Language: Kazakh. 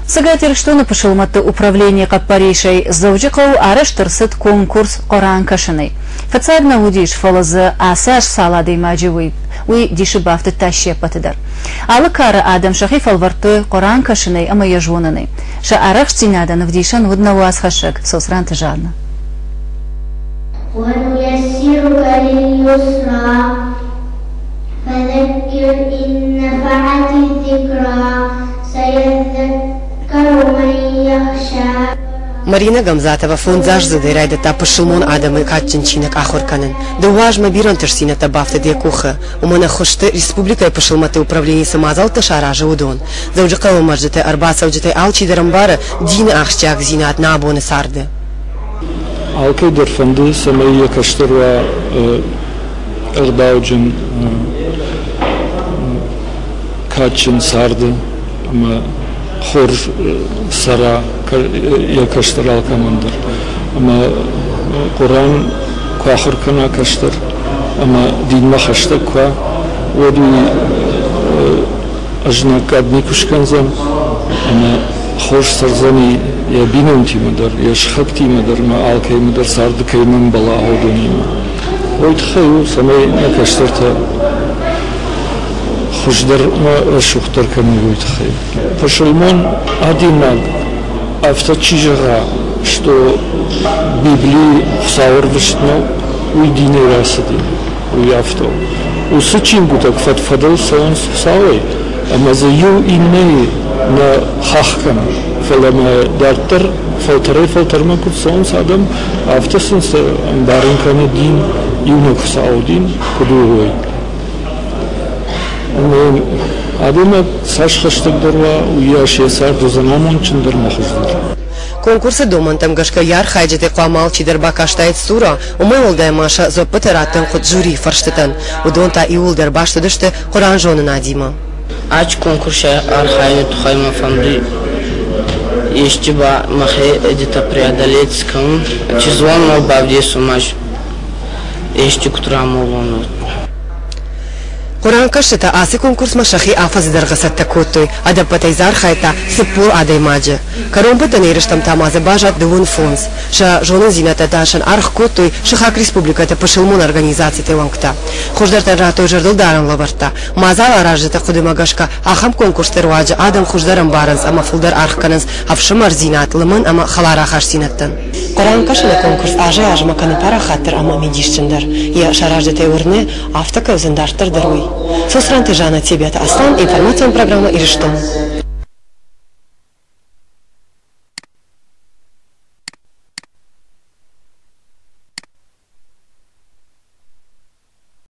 Сагатер, что на пошелматты управление Каппаришей Зоуджиков арештырсыт конкурс Коран Кашиной. Фацарна удиш фолозы асаш салады мадживы уй диши бафты тащепатыдар. Алы кары адам шахи фалварты Коран Кашиной ама яжвонаны. Ша арах стинадан вдишан удна уаз хашак сосран тыжарна. فذكر إن نفعت الذكرى سيذكر من يخشى. Марина Гамзатова фонд зажзады райда та пошелмон адамы катчинчинок ахурканын. Да уважма бирон тырсина та бафты декуха. Умана хошты республика пошелматы управление самазал та шаража удон. Заужикава марджите арбаса уджите алчи дарамбара дины ахчак зинат на абоны сарды. Алкай дерфанды самая каштырва ырдауджин катчин сарды ама хор сара якаштырал командир ама Коран кахыркана каштыр ама динма хаштыр ка води ажнак адни кушканзан ама хош сарзани я бинум тимадар я шхак тимадар ма алкай мадар сарды кайман бала аудунима ойт хаю самай накаштырта хуждар ма шухтар ками ойт хай пошелмон адинаг авточижара что Библии хсаурвышно уйдине расади уй авто усычингу так фатфадал соонс хсауй ама за ю инней на хахкам фалама дартер фалтер макут соонс адам автосынс барынканы дин юнок хсаудин кудуой Адема сашхаштыгдырва уяше сарду занамон чындырмахыздар. Конкурсы домантам гашка яр хайджете квамал чидер бакаштайт сура, умылдай маша зоппатераттен худ жюри фарштытан. Удонта иулдер баштыдышты Коран жонын адима. Ач конкурсе архайны тухайма фамды ещеба махе эдита преодолеть скам, чизвон но бавде сумаш ещё кутрамолону. Коран кашта аси конкурс машахи афаз даргасатта коттой адапатай зархайта сыппур адай маджи. Каромбата нейриштам тамаза бажат дывун фонс. Ша жонын зината дашан арх коттой шахак республиката пошелмон организации тевангта. Хуждартан ратой жардыл даран лаварта. Мазал араждата худымагашка ахам конкурс теруаджа адам хуждарам баранс ама фулдар архкананс авшамар зинат лымын ама халара хашсинаттан. Коран кашна конкурс ажа маканы пара хаттыр ама медишчиндар. Я шараждата урны автокавзындартыр даруй. Сосран тыжана тебе это Аслан, информационная программа Ириштон.